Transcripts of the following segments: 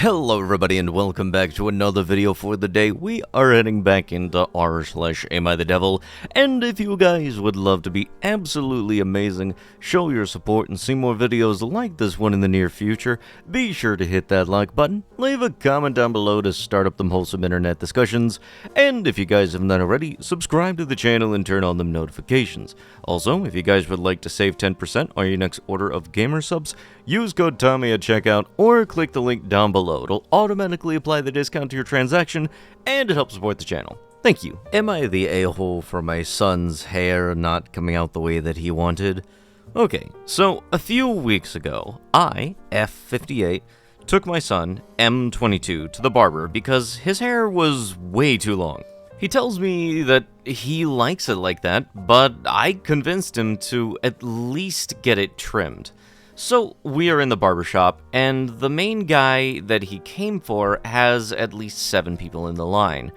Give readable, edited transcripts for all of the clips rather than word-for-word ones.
Hello everybody and welcome back to another video for the day. We are heading back into r/AmITheDevil, and if you guys would love to be absolutely amazing, show your support and see more videos like this one in the near future, be sure to hit that like button, leave a comment down below to start up them wholesome internet discussions, and if you guys haven't done already, subscribe to the channel and turn on them notifications. Also, if you guys would like to save 10% on your next order of gamer subs, use code Tommy at checkout or click the link down below. It'll automatically apply the discount to your transaction, and it helps support the channel. Thank you. Am I the a-hole for my son's hair not coming out the way that he wanted? Okay, so a few weeks ago, I, F58, took my son, M22, to the barber because his hair was way too long. He tells me that he likes it like that, but I convinced him to at least get it trimmed. So we are in the barbershop, and the main guy that he came for has at least 7 people in the line,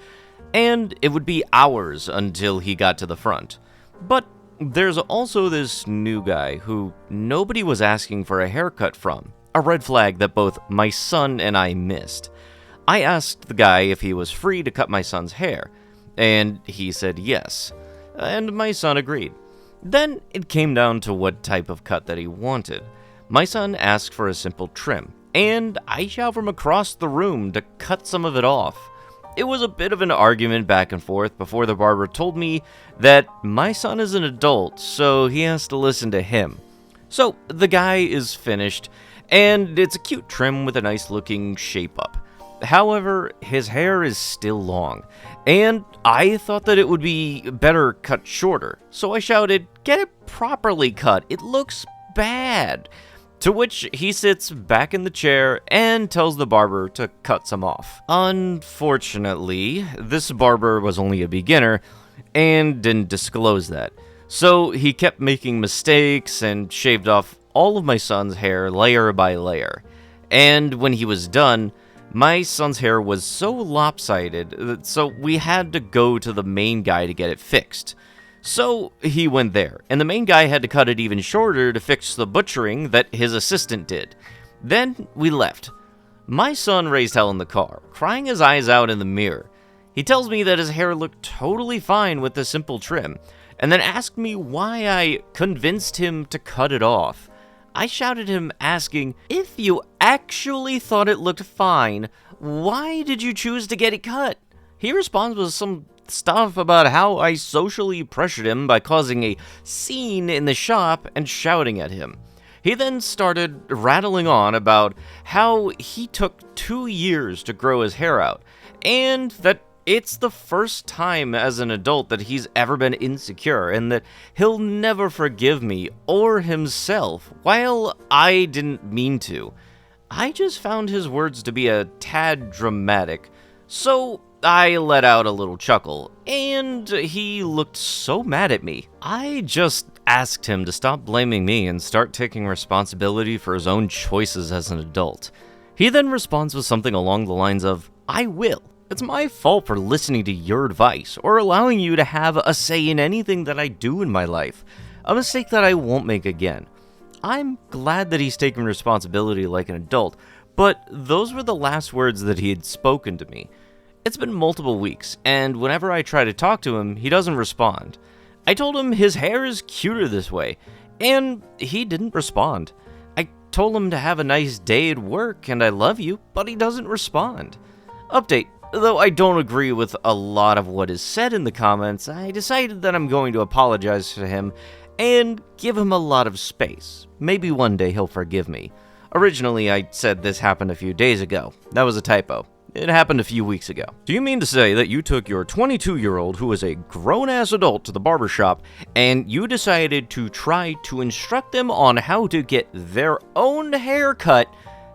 and it would be hours until he got to the front. But there's also this new guy who nobody was asking for a haircut from, a red flag that both my son and I missed. I asked the guy if he was free to cut my son's hair, and he said yes, and my son agreed. Then it came down to what type of cut that he wanted. My son asked for a simple trim, and I shout from across the room to cut some of it off. It was a bit of an argument back and forth before the barber told me that my son is an adult, so he has to listen to him. So the guy is finished, and it's a cute trim with a nice looking shape up. However, his hair is still long, and I thought that it would be better cut shorter, so I shouted, "Get it properly cut, it looks bad." To which he sits back in the chair and tells the barber to cut some off. Unfortunately, this barber was only a beginner and didn't disclose that. So he kept making mistakes and shaved off all of my son's hair layer by layer. And when he was done, my son's hair was so lopsided, so we had to go to the main guy to get it fixed. So he went there, and the main guy had to cut it even shorter to fix the butchering that his assistant did. Then we left. My son raised hell in the car, crying his eyes out in the mirror. He tells me that his hair looked totally fine with the simple trim, and then asked me why I convinced him to cut it off. I shouted at him asking, "If you actually thought it looked fine, why did you choose to get it cut?" He responds with some stuff about how I socially pressured him by causing a scene in the shop and shouting at him. He then started rattling on about how he took 2 years to grow his hair out, and that it's the first time as an adult that he's ever been insecure, and that he'll never forgive me or himself, while I didn't mean to. I just found his words to be a tad dramatic, so I let out a little chuckle, and he looked so mad at me. I just asked him to stop blaming me and start taking responsibility for his own choices as an adult. He then responds with something along the lines of, "I will. It's my fault for listening to your advice or allowing you to have a say in anything that I do in my life, a mistake that I won't make again." I'm glad that he's taking responsibility like an adult, but those were the last words that he had spoken to me. It's been multiple weeks, and whenever I try to talk to him, he doesn't respond. I told him his hair is cuter this way, and he didn't respond. I told him to have a nice day at work and I love you, but he doesn't respond. Update, though I don't agree with a lot of what is said in the comments, I decided that I'm going to apologize to him and give him a lot of space. Maybe one day he'll forgive me. Originally, I said this happened a few days ago. That was a typo. It happened a few weeks ago. Do you mean to say that you took your 22-year-old who is a grown-ass adult to the barbershop and you decided to try to instruct them on how to get their own haircut,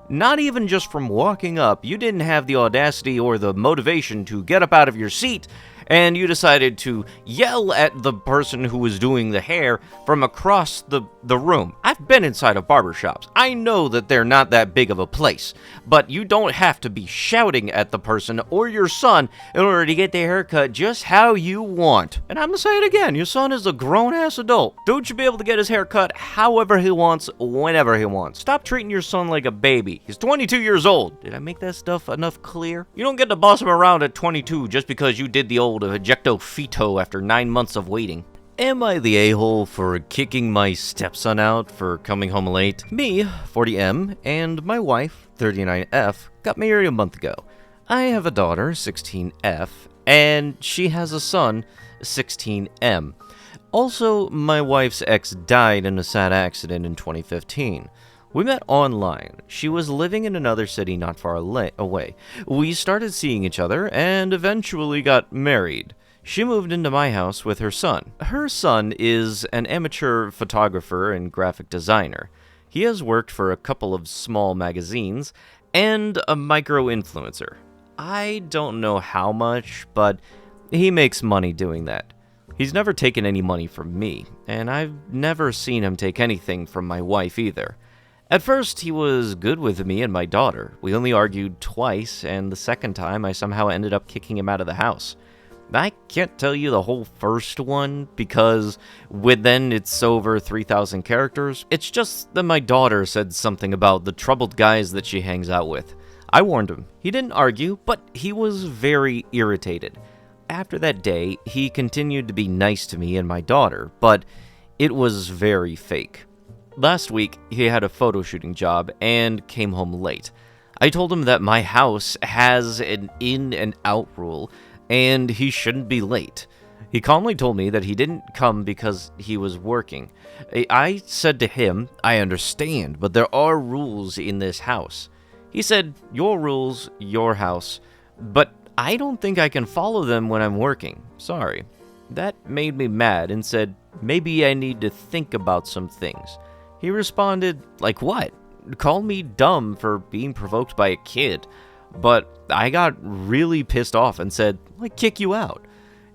not even just from walking up, you didn't have the audacity or the motivation to get up out of your seat and you decided to yell at the person who was doing the hair from across the room. I've been inside of barbershops. I know that they're not that big of a place, but you don't have to be shouting at the person or your son in order to get their haircut just how you want. And I'm gonna say it again, your son is a grown-ass adult. Dude should be able to get his hair cut however he wants, whenever he wants. Stop treating your son like a baby. He's 22 years old. Did I make that stuff enough clear? You don't get to boss him around at 22 just because you did the old ejecto-feto after 9 months of waiting. Am I the a-hole for kicking my stepson out for coming home late? Me, 40M, and my wife, 39F, got married a month ago. I have a daughter, 16F, and she has a son, 16M. Also, my wife's ex died in a sad accident in 2015. We met online. She was living in another city not far away. We started seeing each other and eventually got married. She moved into my house with her son. Her son is an amateur photographer and graphic designer. He has worked for a couple of small magazines and a micro-influencer. I don't know how much, but he makes money doing that. He's never taken any money from me, and I've never seen him take anything from my wife either. At first, he was good with me and my daughter. We only argued twice, and the second time I somehow ended up kicking him out of the house. I can't tell you the whole first one, because then it's over 3,000 characters. It's just that my daughter said something about the troubled guys that she hangs out with. I warned him. He didn't argue, but he was very irritated. After that day, he continued to be nice to me and my daughter, but it was very fake. Last week, he had a photo shooting job and came home late. I told him that my house has an in and out rule, and he shouldn't be late. He calmly told me that he didn't come because he was working. I said to him, I understand, but there are rules in this house. He said, your rules, your house, but I don't think I can follow them when I'm working. Sorry. That made me mad and said, maybe I need to think about some things. He responded, like what? Called me dumb for being provoked by a kid. But I got really pissed off and said, kick you out.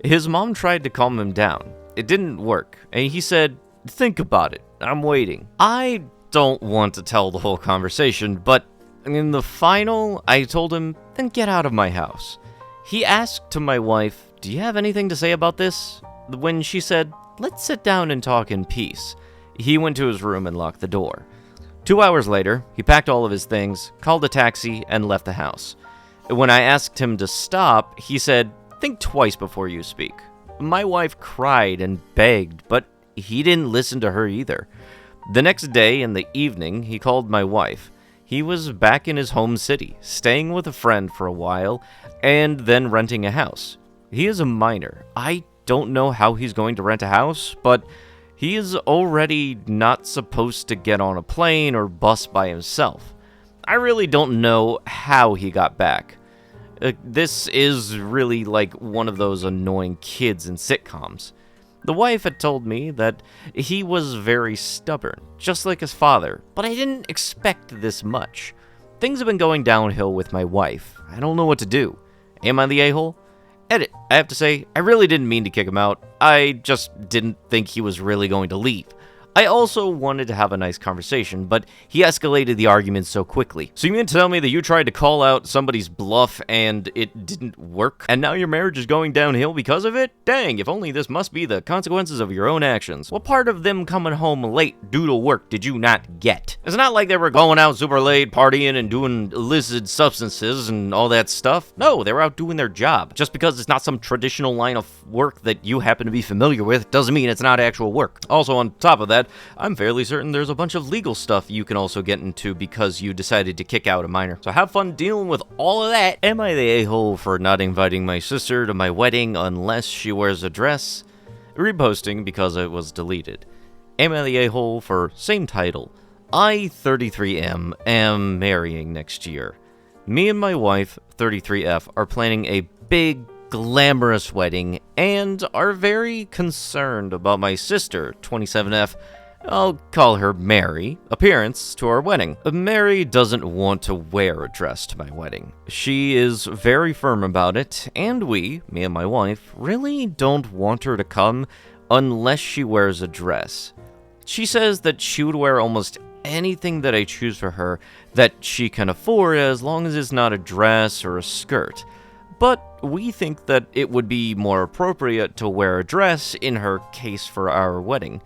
His mom tried to calm him down. It didn't work, and he said, think about it. I'm waiting. I don't want to tell the whole conversation, but in the final, I told him, then get out of my house. He asked to my wife, do you have anything to say about this? When she said, let's sit down and talk in peace. He went to his room and locked the door. 2 hours later, he packed all of his things, called a taxi, and left the house. When I asked him to stop, he said, think twice before you speak. My wife cried and begged, but he didn't listen to her either. The next day, in the evening, he called my wife. He was back in his home city, staying with a friend for a while, and then renting a house. He is a minor. I don't know how he's going to rent a house, but he is already not supposed to get on a plane or bus by himself. I really don't know how he got back. This is really like one of those annoying kids in sitcoms. The wife had told me that he was very stubborn, just like his father, but I didn't expect this much. Things have been going downhill with my wife. I don't know what to do. Am I the a-hole? Edit. I have to say, I really didn't mean to kick him out. I just didn't think he was really going to leave. I also wanted to have a nice conversation, but he escalated the argument so quickly. So you mean to tell me that you tried to call out somebody's bluff and it didn't work? And now your marriage is going downhill because of it? Dang, if only this must be the consequences of your own actions. What part of them coming home late due to work did you not get? It's not like they were going out super late, partying and doing illicit substances and all that stuff. No, they were out doing their job. Just because it's not some traditional line of work that you happen to be familiar with doesn't mean it's not actual work. Also, on top of that, I'm fairly certain there's a bunch of legal stuff you can also get into because you decided to kick out a minor. So have fun dealing with all of that. Am I the a-hole for not inviting my sister to my wedding unless she wears a dress? Reposting because it was deleted. Am I the a-hole for same title? I, 33M, am marrying next year. Me and my wife, 33F, are planning a big, glamorous wedding and are very concerned about my sister, 27F, I'll call her Mary, appearance to our wedding. Mary doesn't want to wear a dress to my wedding. She is very firm about it, and we, me and my wife, really don't want her to come unless she wears a dress. She says that she would wear almost anything that I choose for her that she can afford as long as it's not a dress or a skirt. But we think that it would be more appropriate to wear a dress in her case for our wedding.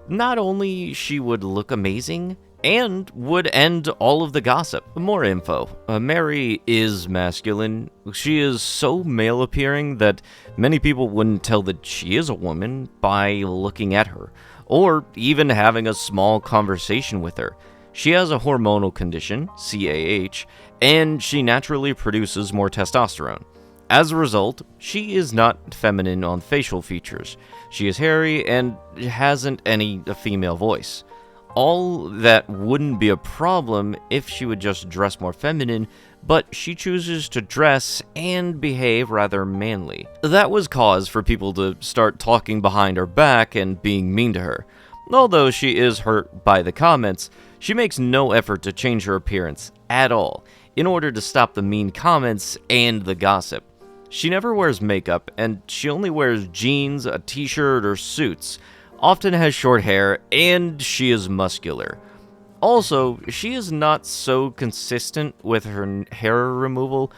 Not only she would look amazing, and would end all of the gossip. More info. Mary is masculine. She is so male-appearing that many people wouldn't tell that she is a woman by looking at her, or even having a small conversation with her. She has a hormonal condition, CAH, and she naturally produces more testosterone. As a result, she is not feminine on facial features. She is hairy and hasn't any female voice. All that wouldn't be a problem if she would just dress more feminine, but she chooses to dress and behave rather manly. That was cause for people to start talking behind her back and being mean to her. Although she is hurt by the comments, she makes no effort to change her appearance at all in order to stop the mean comments and the gossip. She never wears makeup, and she only wears jeans, a t-shirt, or suits, often has short hair, and she is muscular. Also, she is not so consistent with her hair removal,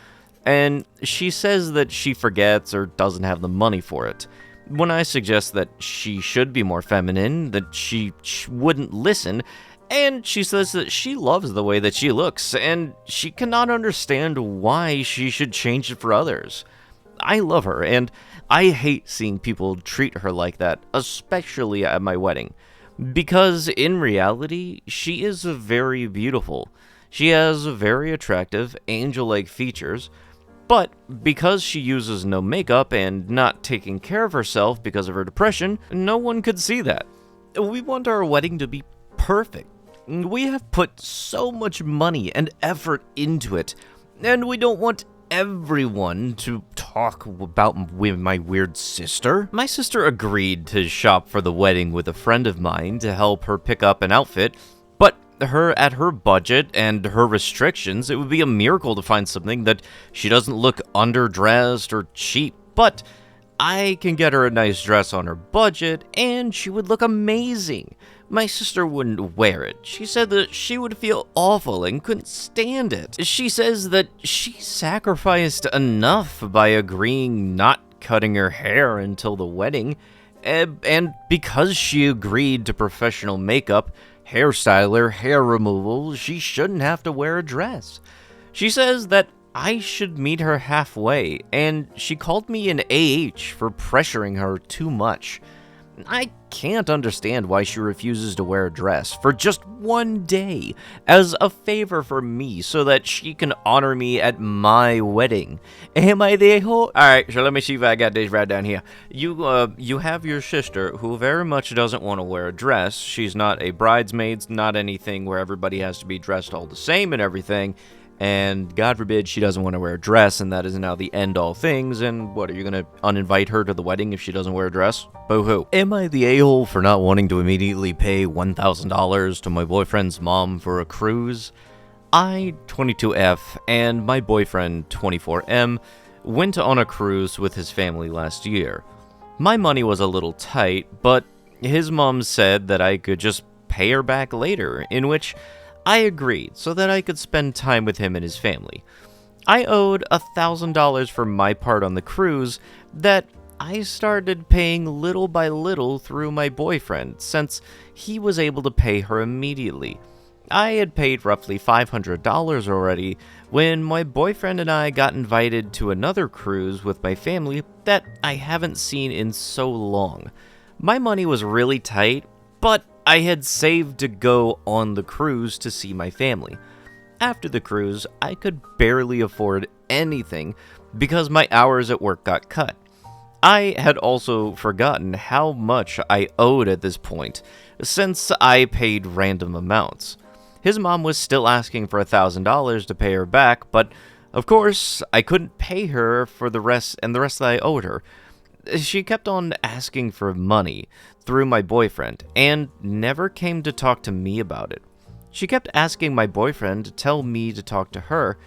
and she says that she forgets or doesn't have the money for it. When I suggest that she should be more feminine, that she wouldn't listen, and she says that she loves the way that she looks, and she cannot understand why she should change it for others. I love her, and I hate seeing people treat her like that, especially at my wedding. Because in reality, she is very beautiful. She has very attractive, angel-like features, but because she uses no makeup and not taking care of herself because of her depression, no one could see that. We want our wedding to be perfect. We have put so much money and effort into it, and we don't want everyone to talk about my weird sister. My sister agreed to shop for the wedding with a friend of mine to help her pick up an outfit, but at her budget and her restrictions, it would be a miracle to find something that she doesn't look underdressed or cheap. But I can get her a nice dress on her budget, and she would look amazing. My sister wouldn't wear it. She said that she would feel awful and couldn't stand it. She says that she sacrificed enough by agreeing not cutting her hair until the wedding, and because she agreed to professional makeup, hairstyler, hair removal, she shouldn't have to wear a dress. She says that I should meet her halfway, and she called me an AH for pressuring her too much. I can't understand why she refuses to wear a dress for just one day as a favor for me so that she can honor me at my wedding. Am I the a-hole? Alright, so let me see if I got this right down here. You have your sister who very much doesn't want to wear a dress. She's not a bridesmaid, not anything where everybody has to be dressed all the same and everything. And God forbid she doesn't want to wear a dress, and that is now the end-all things, and what, are you going to uninvite her to the wedding if she doesn't wear a dress? Boo-hoo. Am I the a-hole for not wanting to immediately pay $1,000 to my boyfriend's mom for a cruise? I, 22F, and my boyfriend, 24M, went on a cruise with his family last year. My money was a little tight, but his mom said that I could just pay her back later, in which I agreed so that I could spend time with him and his family. I owed $1,000 for my part on the cruise that I started paying little by little through my boyfriend, since he was able to pay her immediately. I had paid roughly $500 already when my boyfriend and I got invited to another cruise with my family that I haven't seen in so long. My money was really tight, but I had saved to go on the cruise to see my family. After the cruise, I could barely afford anything because my hours at work got cut. I had also forgotten how much I owed at this point, since I paid random amounts. His mom was still asking for $1,000 to pay her back, but of course, I couldn't pay her for the rest that I owed her. she kept on asking for money through my boyfriend and never came to talk to me about it. She kept asking my boyfriend to tell me to talk to her.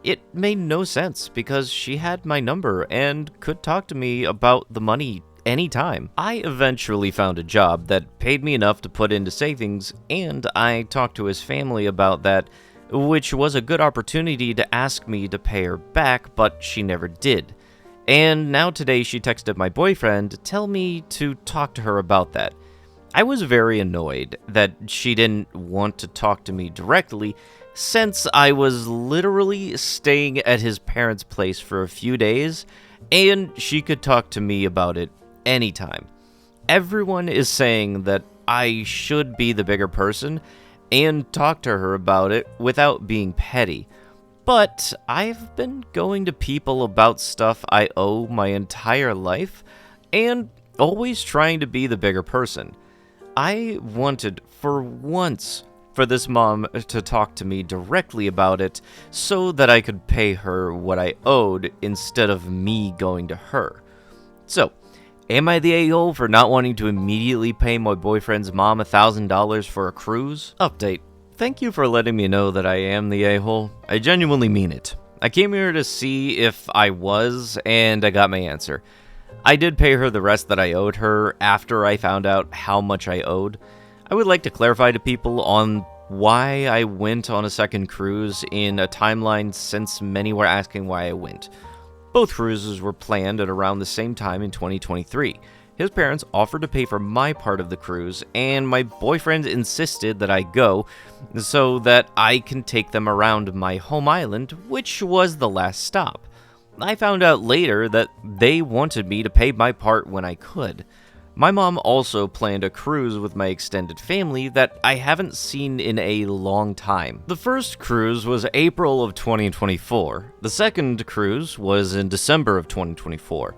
It made no sense because she had my number and could talk to me about the money anytime. I eventually found a job that paid me enough to put into savings, and I talked to his family about that, which was a good opportunity to ask me to pay her back, but she never did. And now today she texted my boyfriend to tell me to talk to her about that. I was very annoyed that she didn't want to talk to me directly, since I was literally staying at his parents' place for a few days, and she could talk to me about it anytime. Everyone is saying that I should be the bigger person and talk to her about it without being petty. But I've been going to people about stuff I owe my entire life and always trying to be the bigger person. I wanted, for once, for this mom to talk to me directly about it so that I could pay her what I owed instead of me going to her. So, am I the a-hole for not wanting to immediately pay my boyfriend's mom $1,000 for a cruise? Update. Thank you for letting me know that I am the a-hole. I genuinely mean it. I came here to see if I was, and I got my answer. I did pay her the rest that I owed her after I found out how much I owed. I would like to clarify to people on why I went on a second cruise in a timeline, since many were asking why I went. Both cruises were planned at around the same time in 2023. His parents offered to pay for my part of the cruise, and my boyfriend insisted that I go so that I can take them around my home island, which was the last stop. I found out later that they wanted me to pay my part when I could. My mom also planned a cruise with my extended family that I haven't seen in a long time. The first cruise was April of 2024. The second cruise was in December of 2024.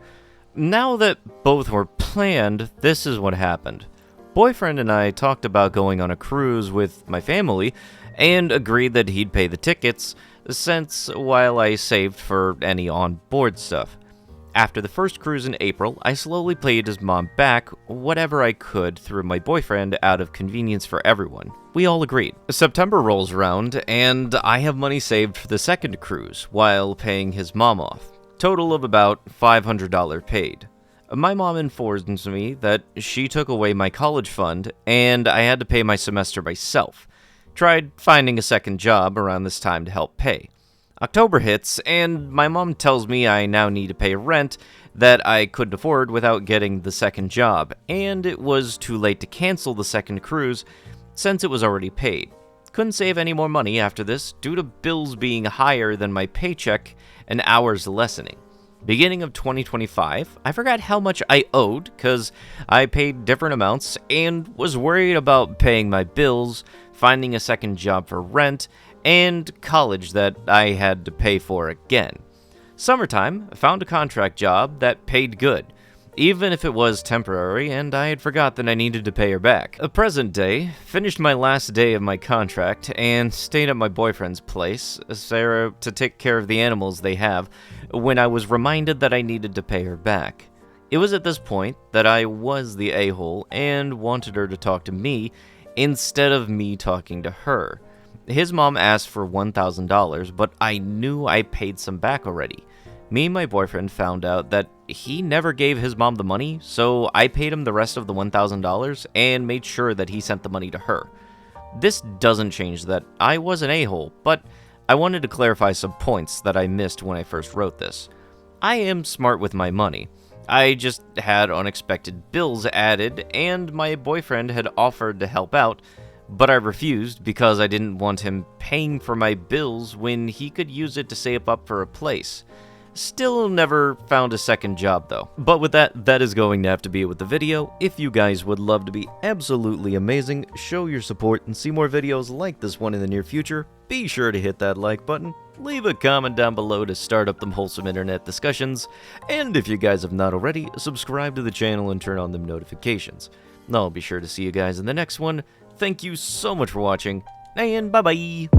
Now that both were planned, this is what happened. Boyfriend and I talked about going on a cruise with my family and agreed that he'd pay the tickets, since while I saved for any on-board stuff. After the first cruise in April, I slowly paid his mom back whatever I could through my boyfriend out of convenience for everyone. We all agreed. September rolls around, and I have money saved for the second cruise while paying his mom off. Total of about $500 paid. My mom informs me that she took away my college fund, and I had to pay my semester myself. Tried finding a second job around this time to help pay. October hits, and my mom tells me I now need to pay rent that I couldn't afford without getting the second job, and it was too late to cancel the second cruise since it was already paid. Couldn't save any more money after this due to bills being higher than my paycheck and hours lessening. Beginning of 2025, I forgot how much I owed because I paid different amounts and was worried about paying my bills, finding a second job for rent, and college that I had to pay for again. Summertime, I found a contract job that paid good, even if it was temporary, and I had forgot that I needed to pay her back. A present day, finished my last day of my contract and stayed at my boyfriend's place, Sarah, to take care of the animals they have, when I was reminded that I needed to pay her back. It was at this point that I was the a-hole and wanted her to talk to me instead of me talking to her. His mom asked for $1,000, but I knew I paid some back already. Me and my boyfriend found out that he never gave his mom the money, so I paid him the rest of the $1,000 and made sure that he sent the money to her. This doesn't change that I was an a-hole, but I wanted to clarify some points that I missed when I first wrote this. I am smart with my money. I just had unexpected bills added, and my boyfriend had offered to help out, but I refused because I didn't want him paying for my bills when he could use it to save up for a place. Still never found a second job though. But with that, that is going to have to be it with the video. If you guys would love to be absolutely amazing, show your support and see more videos like this one in the near future, be sure to hit that like button, leave a comment down below to start up them wholesome internet discussions, and if you guys have not already, subscribe to the channel and turn on them notifications. I'll be sure to see you guys in the next one. Thank you so much for watching, and bye-bye!